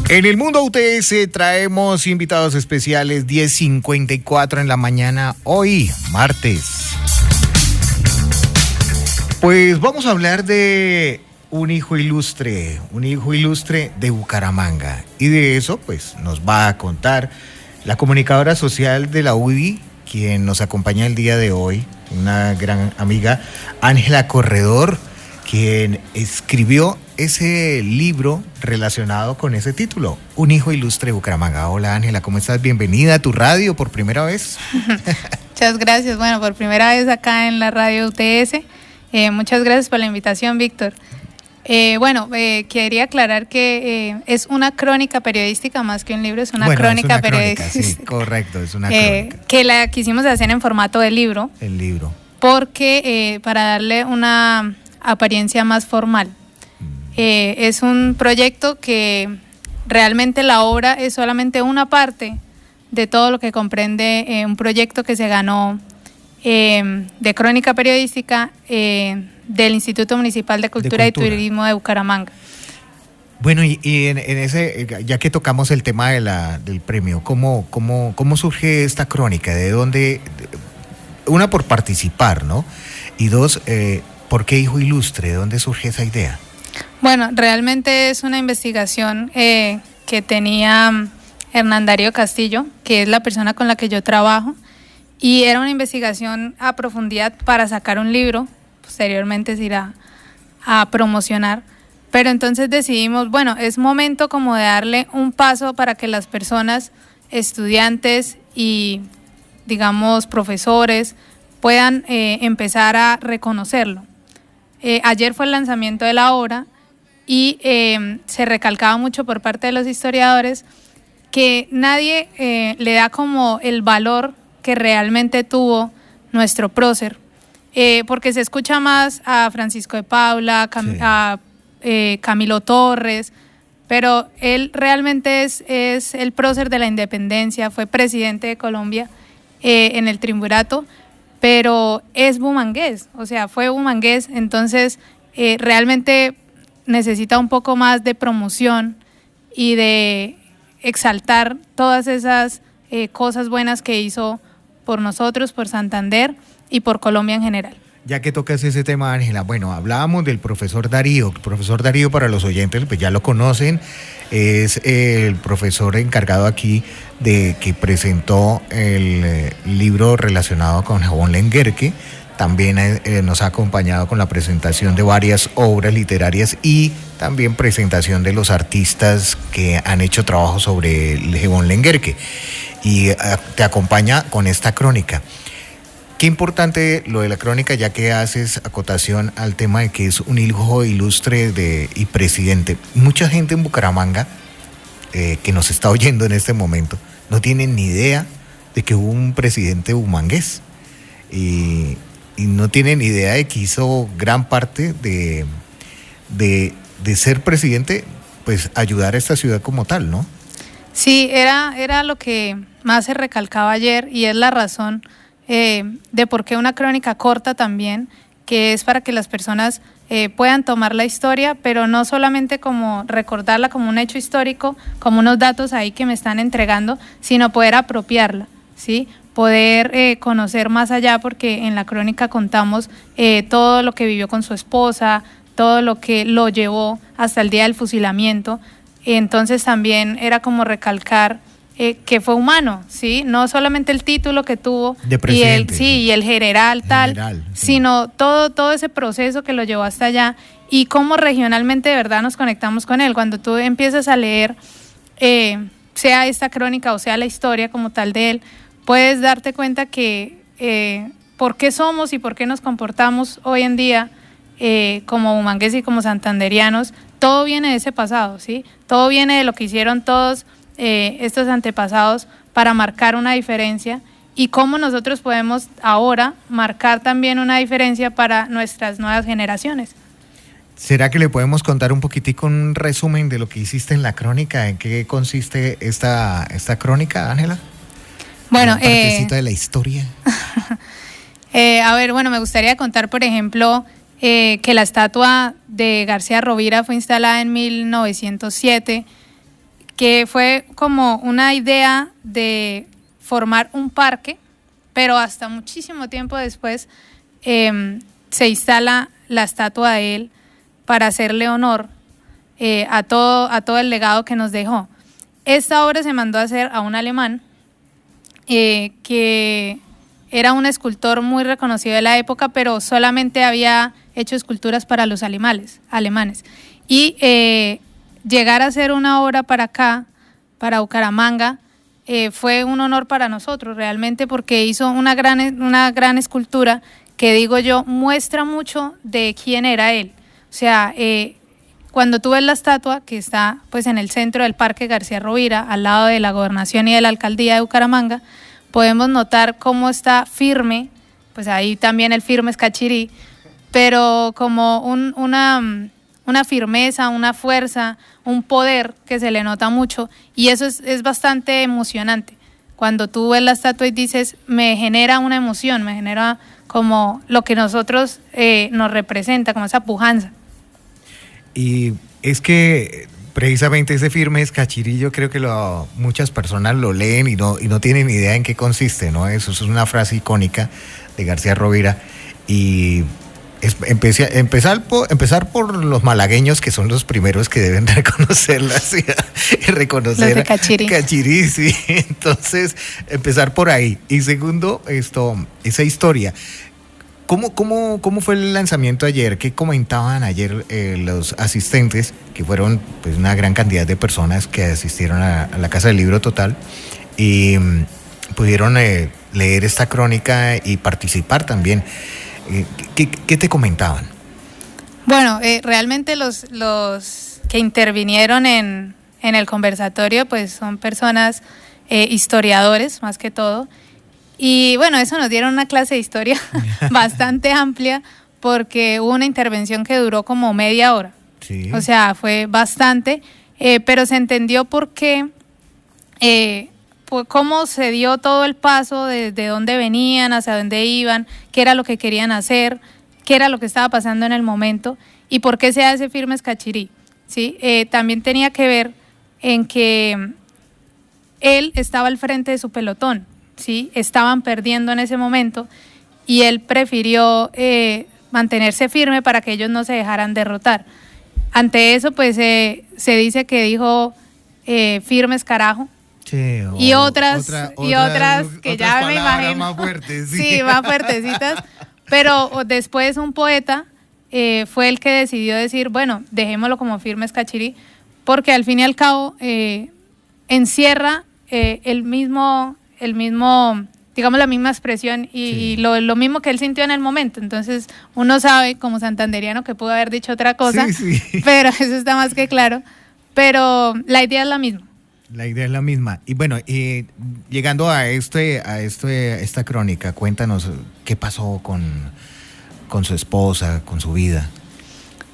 En el Mundo UTS traemos invitados especiales 10:54 en la mañana, hoy, martes. Pues vamos a hablar de un hijo ilustre de Bucaramanga. Y de eso, pues, nos va a contar la comunicadora social de la UDI, quien nos acompaña el día de hoy, una gran amiga, Ángela Corredor, quien escribió ese libro relacionado con ese título, Un hijo ilustre de Bucaramanga. Hola Ángela, ¿cómo estás? Bienvenida a tu radio por primera vez. Muchas gracias, bueno, por primera vez acá en la radio UTS. Muchas gracias por la invitación, Víctor. Quería aclarar que es una crónica periodística más que un libro, es una crónica periodística. Sí, correcto, es una crónica. Que la quisimos hacer en formato de libro. El libro. Porque para darle una apariencia más formal. Es un proyecto que realmente la obra es solamente una parte de todo lo que comprende un proyecto que se ganó de crónica periodística del Instituto Municipal de Cultura y Turismo de Bucaramanga. Bueno, y en ese, ya que tocamos el tema del premio, ¿cómo surge esta crónica? ¿De dónde? Una, por participar, ¿no? Y dos, ¿por qué hijo ilustre? ¿De dónde surge esa idea? Bueno, realmente es una investigación que tenía Hernán Darío Castillo, que es la persona con la que yo trabajo, y era una investigación a profundidad para sacar un libro, posteriormente se irá a promocionar, pero entonces decidimos, bueno, es momento como de darle un paso para que las personas, estudiantes y digamos profesores puedan empezar a reconocerlo. Ayer fue el lanzamiento de la obra y se recalcaba mucho por parte de los historiadores que nadie le da como el valor que realmente tuvo nuestro prócer, porque se escucha más a Francisco de Paula, a Camilo Torres, pero él realmente es el prócer de la independencia, fue presidente de Colombia en el triunvirato, pero es bumangués, o sea, fue bumangués, entonces realmente necesita un poco más de promoción y de exaltar todas esas cosas buenas que hizo por nosotros, por Santander y por Colombia en general. Ya que tocas ese tema, Ángela, bueno, hablábamos del profesor Darío. El profesor Darío, para los oyentes, pues ya lo conocen, es el profesor encargado aquí de que presentó el libro relacionado con Jabón Lenguerque. También nos ha acompañado con la presentación de varias obras literarias y también presentación de los artistas que han hecho trabajo sobre el Jabón Lenguerque. Y te acompaña con esta crónica. Qué importante lo de la crónica, ya que haces acotación al tema de que es un hijo ilustre y presidente. Mucha gente en Bucaramanga que nos está oyendo en este momento no tienen ni idea de que hubo un presidente bumangués y no tienen ni idea de que hizo gran parte de ser presidente, pues ayudar a esta ciudad como tal, ¿no? Sí, era lo que más se recalcaba ayer y es la razón de por qué una crónica corta también, que es para que las personas puedan tomar la historia, pero no solamente como recordarla como un hecho histórico, como unos datos ahí que me están entregando, sino poder apropiarla, ¿sí? Poder conocer más allá, porque en la crónica contamos todo lo que vivió con su esposa, todo lo que lo llevó hasta el día del fusilamiento. Entonces también era como recalcar que fue humano, ¿sí? No solamente el título que tuvo de presidente, y el general tal, sí, sino todo ese proceso que lo llevó hasta allá y cómo regionalmente de verdad nos conectamos con él. Cuando tú empiezas a leer, sea esta crónica o sea la historia como tal de él, puedes darte cuenta que por qué somos y por qué nos comportamos hoy en día como bumangueses y como santanderianos. Todo viene de ese pasado, ¿sí? Todo viene de lo que hicieron todos estos antepasados para marcar una diferencia y cómo nosotros podemos ahora marcar también una diferencia para nuestras nuevas generaciones. ¿Será que le podemos contar un poquitico un resumen de lo que hiciste en la crónica? ¿En qué consiste esta crónica, Ángela? Bueno, ¿un partecito de la historia? Me gustaría contar, por ejemplo, que la estatua de García Rovira fue instalada en 1907, que fue como una idea de formar un parque, pero hasta muchísimo tiempo después se instala la estatua de él para hacerle honor a todo el legado que nos dejó. Esta obra se mandó a hacer a un alemán que era un escultor muy reconocido de la época, pero solamente había hecho esculturas para los alemanes. Y llegar a hacer una obra para acá, para Bucaramanga, fue un honor para nosotros realmente, porque hizo una gran escultura que, digo yo, muestra mucho de quién era él. O sea, cuando tú ves la estatua que está pues en el centro del Parque García Rovira, al lado de la Gobernación y de la Alcaldía de Bucaramanga, podemos notar cómo está firme, pues ahí también el firme es Cachirí, pero como una firmeza, una fuerza, un poder que se le nota mucho, y eso es bastante emocionante. Cuando tú ves la estatua y dices, me genera una emoción, me genera como lo que nosotros nos representa, como esa pujanza. Y es que precisamente ese firme es Cachirí, yo creo que muchas personas lo leen y no tienen idea en qué consiste, ¿no? Eso es una frase icónica de García Rovira, y empezar por los malagueños, que son los primeros que deben reconocerlas y reconocer Cachirí, sí. Entonces, empezar por ahí. Y segundo, esa historia. ¿Cómo fue el lanzamiento ayer? ¿Qué comentaban ayer los asistentes, que fueron pues una gran cantidad de personas que asistieron a la Casa del Libro Total y pudieron leer esta crónica y participar también? ¿Qué te comentaban? Bueno, realmente los que intervinieron en el conversatorio pues son personas historiadores más que todo. Y bueno, eso nos dieron una clase de historia bastante amplia, porque hubo una intervención que duró como media hora. Sí. O sea, fue bastante, pero se entendió por qué, cómo se dio todo el paso de dónde venían, hacia dónde iban, qué era lo que querían hacer, qué era lo que estaba pasando en el momento y por qué se hace Firmes Cachirí. ¿Sí? También tenía que ver en que él estaba al frente de su pelotón. ¿Sí? Estaban perdiendo en ese momento y él prefirió mantenerse firme para que ellos no se dejaran derrotar. Ante eso, pues se dice que dijo firmes carajo. Sí, y otras que ya me imagino más fuertes, sí, más fuertecitas, pero después un poeta fue el que decidió decir, bueno, dejémoslo como Firmes Cachirí, porque al fin y al cabo encierra el mismo, digamos, la misma expresión y sí, lo mismo que él sintió en el momento. Entonces uno sabe como santanderiano que pudo haber dicho otra cosa, sí. Pero eso está más que claro, pero la idea es la misma. La idea es la misma. Y bueno, llegando a esta crónica, cuéntanos qué pasó con su esposa, con su vida.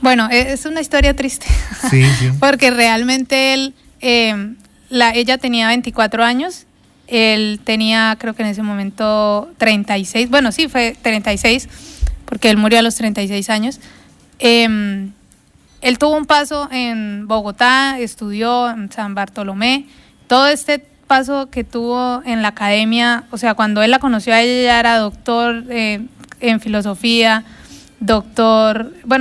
Bueno, es una historia triste, sí. Porque realmente ella tenía 24 años, él tenía, creo que en ese momento 36, bueno, sí, fue 36, porque él murió a los 36 años. Él tuvo un paso en Bogotá, estudió en San Bartolomé, todo este paso que tuvo en la academia, o sea, cuando él la conoció a ella ya era doctor en filosofía,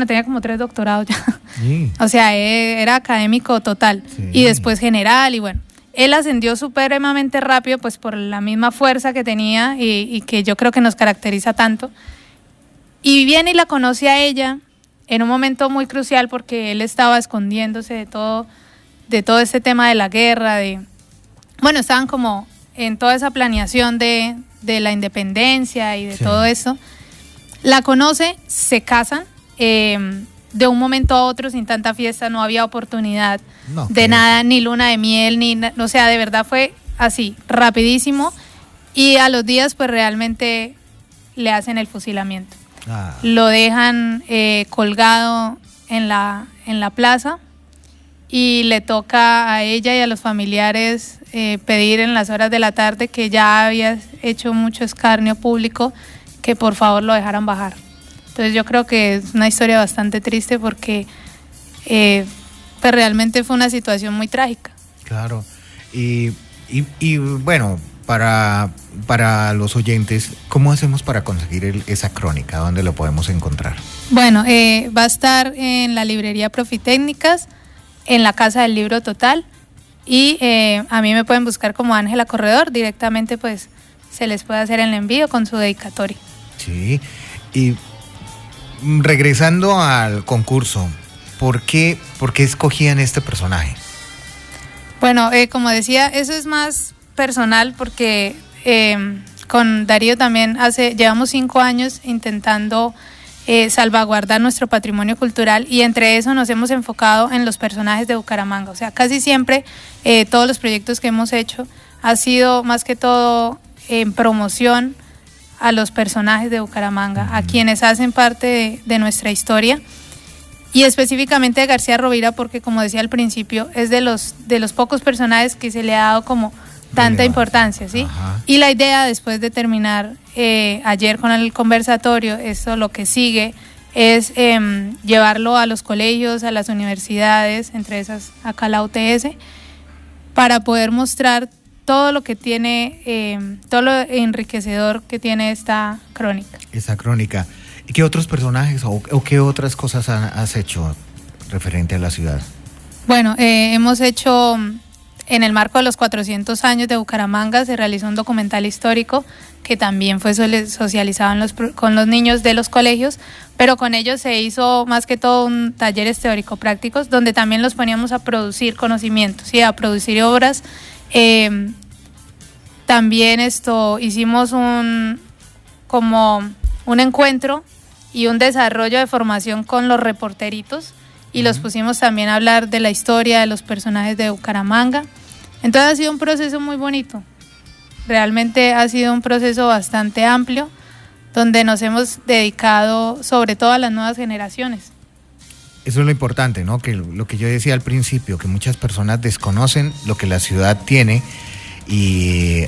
tenía como 3 doctorados ya, sí. O sea, era académico total, sí. Y después general, y bueno, él ascendió supremamente rápido, pues por la misma fuerza que tenía y que yo creo que nos caracteriza tanto, y viene y la conoce a ella en un momento muy crucial, porque él estaba escondiéndose de todo este tema de la guerra, estaban como en toda esa planeación de la independencia y de todo eso. La conoce, se casan, de un momento a otro, sin tanta fiesta, no había oportunidad de nada, ni luna de miel, o sea, de verdad fue así, rapidísimo, y a los días pues realmente le hacen el fusilamiento. Lo dejan colgado en la plaza, y le toca a ella y a los familiares pedir en las horas de la tarde, que ya había hecho mucho escarnio público, que por favor lo dejaran bajar. Entonces yo creo que es una historia bastante triste, porque pues realmente fue una situación muy trágica. Claro. Y bueno, para los oyentes, ¿cómo hacemos para conseguir esa crónica? ¿Dónde lo podemos encontrar? Bueno, va a estar en la librería Profitécnicas, en la Casa del Libro Total, y a mí me pueden buscar como Ángela Corredor, directamente pues se les puede hacer el envío con su dedicatoria. Sí, y regresando al concurso, ¿por qué escogían este personaje? Bueno, como decía, eso es más personal porque con Darío también llevamos 5 años intentando salvaguardar nuestro patrimonio cultural, y entre eso nos hemos enfocado en los personajes de Bucaramanga. O sea, casi siempre todos los proyectos que hemos hecho ha sido más que todo en promoción a los personajes de Bucaramanga, a quienes hacen parte de nuestra historia, y específicamente de García Rovira, porque como decía al principio, es de los pocos personajes que se le ha dado como tanta importancia, ¿sí? Ajá. Y la idea, después de terminar ayer con el conversatorio, esto lo que sigue es llevarlo a los colegios, a las universidades, entre esas acá la UTS, para poder mostrar todo lo que tiene, todo lo enriquecedor que tiene esta crónica. Esa crónica. ¿Y qué otros personajes o qué otras cosas has hecho referente a la ciudad? Bueno, hemos hecho, en el marco de los 400 años de Bucaramanga, se realizó un documental histórico que también fue socializado con los niños de los colegios, pero con ellos se hizo más que todo talleres teórico-prácticos, donde también los poníamos a producir conocimientos y a producir obras. También hicimos como un encuentro y un desarrollo de formación con los reporteritos, y los pusimos también a hablar de la historia de los personajes de Bucaramanga. Entonces ha sido un proceso muy bonito, realmente ha sido un proceso bastante amplio, donde nos hemos dedicado sobre todo a las nuevas generaciones. Eso es lo importante, ¿no? Que lo que yo decía al principio, que muchas personas desconocen lo que la ciudad tiene, y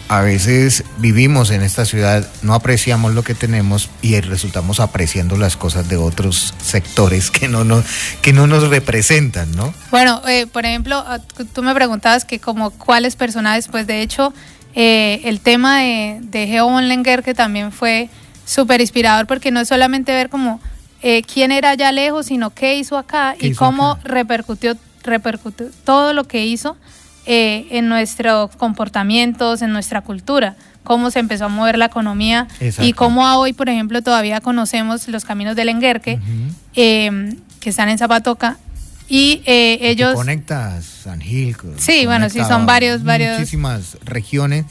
a veces vivimos en esta ciudad, no apreciamos lo que tenemos y resultamos apreciando las cosas de otros sectores que no nos representan, ¿no? Bueno, por ejemplo, tú me preguntabas que como cuáles personajes, pues de hecho el tema de Geo von Lenguer, que también fue súper inspirador, porque no es solamente ver como quién era allá lejos, sino qué hizo acá y cómo repercutió todo lo que hizo en nuestros comportamientos, en nuestra cultura, cómo se empezó a mover la economía. Exacto. Y cómo hoy, por ejemplo, todavía conocemos los caminos del Lenguerque, que están en Zapatoca, y ellos... Conecta San Gil. Sí, bueno, sí, son varios... Muchísimas regiones,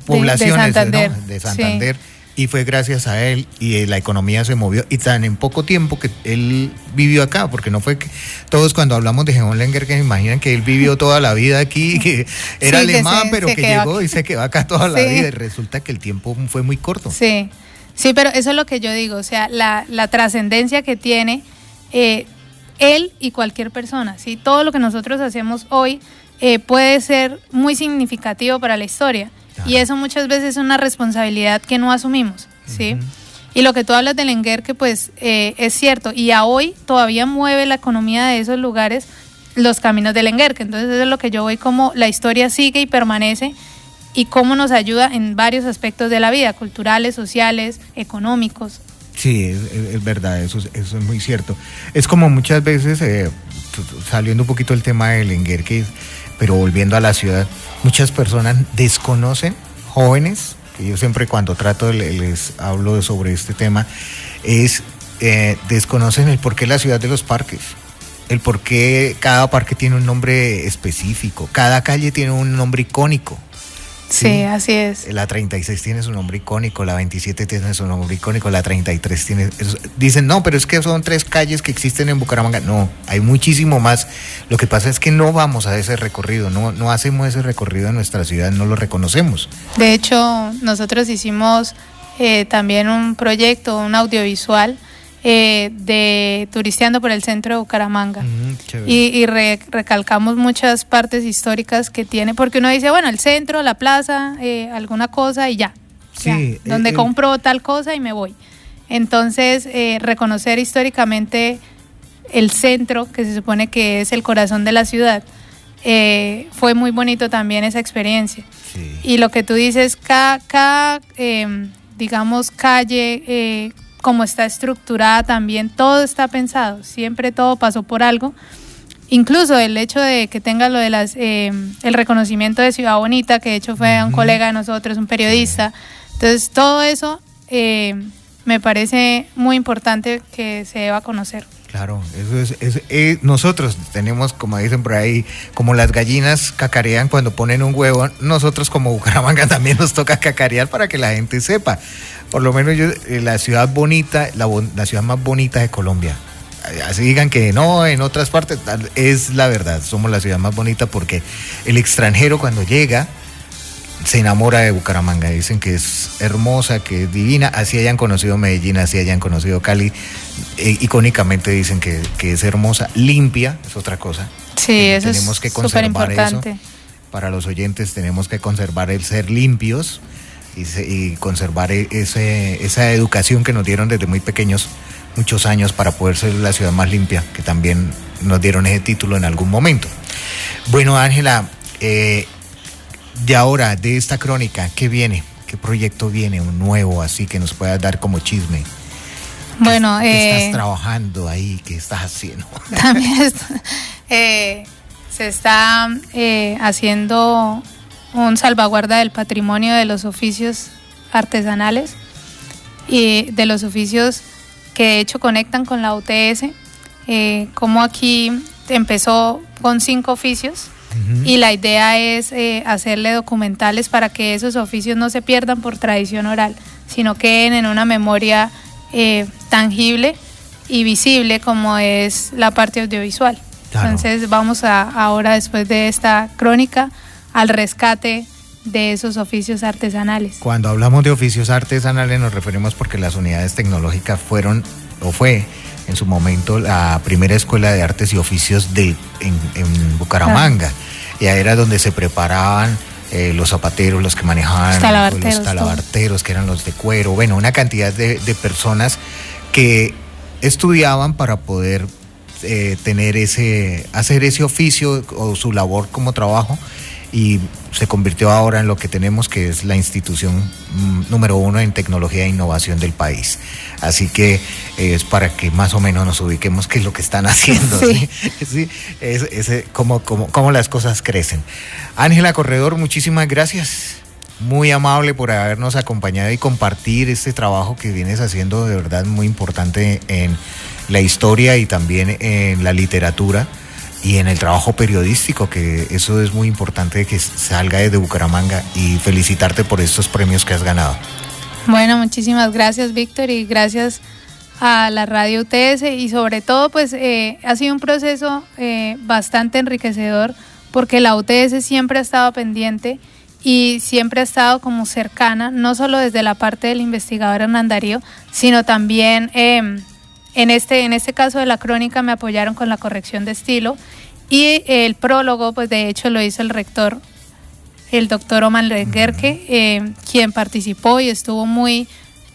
poblaciones de Santander, ¿no? De Santander. Sí. Y fue gracias a él y la economía se movió, y tan en poco tiempo que él vivió acá, porque no fue que todos cuando hablamos de Geo von Lenguer que se imaginan que él vivió toda la vida aquí, que era alemán, pero que llegó aquí y se quedó acá toda la vida, y resulta que el tiempo fue muy corto. Sí, pero eso es lo que yo digo, o sea, la trascendencia que tiene él y cualquier persona, ¿sí? Todo lo que nosotros hacemos hoy puede ser muy significativo para la historia. Y eso muchas veces es una responsabilidad que no asumimos, ¿sí? Y lo que tú hablas de Lenguerque, pues es cierto, y a hoy todavía mueve la economía de esos lugares los caminos de Lenguerque. Entonces eso es lo que yo voy, como la historia sigue y permanece, y cómo nos ayuda en varios aspectos de la vida, culturales, sociales, económicos. Sí, es verdad, eso es muy cierto. Es como muchas veces, saliendo un poquito del tema de Lenguerque, pero volviendo a la ciudad, muchas personas desconocen, jóvenes, que yo siempre cuando trato les hablo sobre este tema, desconocen el porqué la ciudad de los parques, el porqué cada parque tiene un nombre específico, cada calle tiene un nombre icónico. Sí, así es. La 36 tiene su nombre icónico, la 27 tiene su nombre icónico, la 33 tiene... Dicen, no, pero es que son 3 calles que existen en Bucaramanga. No, hay muchísimo más. Lo que pasa es que no vamos a ese recorrido, no hacemos ese recorrido en nuestra ciudad, no lo reconocemos. De hecho, nosotros hicimos también un proyecto, un audiovisual, de turisteando por el centro de Bucaramanga, y recalcamos muchas partes históricas que tiene, porque uno dice, bueno, el centro, la plaza, alguna cosa y ya, sí, donde compro tal cosa y me voy. Entonces reconocer históricamente el centro, que se supone que es el corazón de la ciudad, fue muy bonito también esa experiencia. Sí. Y lo que tú dices, cada digamos, calle, como está estructurada también, todo está pensado, siempre todo pasó por algo. Incluso el hecho de que tenga lo de el reconocimiento de Ciudad Bonita, que de hecho fue un colega de nosotros, un periodista. Entonces, todo eso me parece muy importante que se deba conocer. Claro, eso es nosotros tenemos, como dicen por ahí, como las gallinas cacarean cuando ponen un huevo, nosotros como Bucaramanga también nos toca cacarear para que la gente sepa. Por lo menos la ciudad bonita, la ciudad más bonita de Colombia. Así digan que no, en otras partes, es la verdad, somos la ciudad más bonita porque el extranjero cuando llega se enamora de Bucaramanga, dicen que es hermosa, que es divina, así hayan conocido Medellín, así hayan conocido Cali, icónicamente dicen que es hermosa, limpia, es otra cosa. Sí, eso tenemos que es súper importante. Eso. Para los oyentes tenemos que conservar el ser limpios y conservar esa educación que nos dieron desde muy pequeños, muchos años, para poder ser la ciudad más limpia, que también nos dieron ese título en algún momento. Bueno, Ángela, de ahora, de esta crónica, ¿qué viene? ¿Qué proyecto viene? Un nuevo, así que nos puedas dar como chisme. Bueno, ¿Qué estás trabajando ahí? ¿Qué estás haciendo? También se está haciendo un salvaguarda del patrimonio de los oficios artesanales y de los oficios que de hecho conectan con la UTS, como aquí empezó con 5 oficios. Y la idea es hacerle documentales para que esos oficios no se pierdan por tradición oral, sino queden en una memoria tangible y visible como es la parte audiovisual. Claro. Entonces vamos ahora, después de esta crónica, al rescate de esos oficios artesanales. Cuando hablamos de oficios artesanales nos referimos porque las unidades tecnológicas fue en su momento la primera escuela de artes y oficios en Bucaramanga. Claro. Y ahí era donde se preparaban los zapateros, los que manejaban los talabarteros, que eran los de cuero, bueno, una cantidad de personas que estudiaban para poder hacer ese oficio o su labor como trabajo, y se convirtió ahora en lo que tenemos, que es la institución número 1 en tecnología e innovación del país. Así que es para que más o menos nos ubiquemos qué es lo que están haciendo. Sí. ¿Sí? Cómo las cosas crecen. Ángela Corredor, muchísimas gracias. Muy amable por habernos acompañado y compartir este trabajo que vienes haciendo, de verdad muy importante en la historia y también en la literatura y en el trabajo periodístico, que eso es muy importante que salga desde Bucaramanga, y felicitarte por estos premios que has ganado. Bueno, muchísimas gracias, Víctor, y gracias a la Radio UTS, y sobre todo pues ha sido un proceso bastante enriquecedor, porque la UTS siempre ha estado pendiente y siempre ha estado como cercana, no solo desde la parte del investigador Hernán Darío, sino también en este caso de la crónica me apoyaron con la corrección de estilo, y el prólogo pues de hecho lo hizo el rector, el doctor Omar Lenguerque, quien participó y estuvo muy,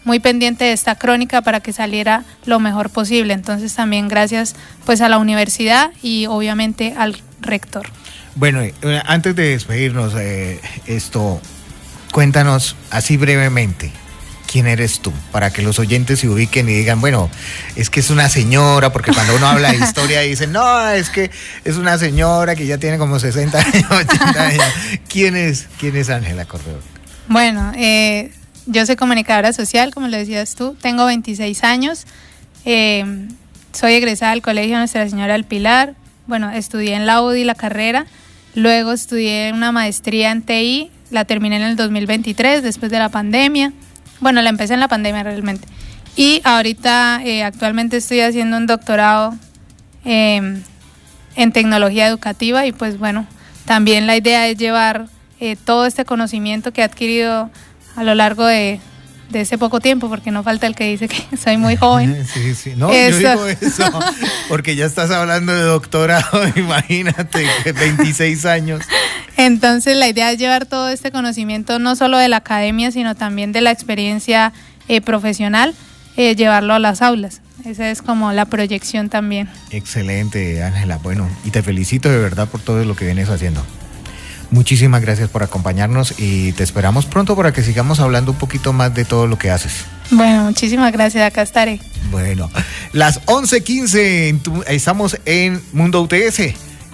muy pendiente de esta crónica para que saliera lo mejor posible. Entonces también gracias pues a la universidad y obviamente al rector. Bueno, antes de despedirnos, cuéntanos así brevemente, ¿quién eres tú? Para que los oyentes se ubiquen y digan, bueno, es que es una señora, porque cuando uno habla de historia dicen, no, es que es una señora que ya tiene como 60 años, 80 años. ¿Quién es Ángela Corredor? Bueno, yo soy comunicadora social, como lo decías tú, tengo 26 años, soy egresada del Colegio Nuestra Señora del Pilar. Bueno, estudié en la UDI la carrera, luego estudié una maestría en TI, la terminé en el 2023, después de la pandemia. Bueno, la empecé en la pandemia realmente. Y ahorita actualmente estoy haciendo un doctorado en tecnología educativa, y pues bueno, también la idea es llevar todo este conocimiento que he adquirido a lo largo de este poco tiempo, porque no falta el que dice que soy muy joven. Sí. No, eso. Yo digo eso, porque ya estás hablando de doctorado, imagínate, 26 años. Entonces la idea es llevar todo este conocimiento, no solo de la academia, sino también de la experiencia profesional, llevarlo a las aulas. Esa es como la proyección también. Excelente, Ángela. Bueno, y te felicito de verdad por todo lo que vienes haciendo. Muchísimas gracias por acompañarnos y te esperamos pronto para que sigamos hablando un poquito más de todo lo que haces. Bueno, muchísimas gracias, acá estaré. Bueno, las 11:15, estamos en Mundo UTS.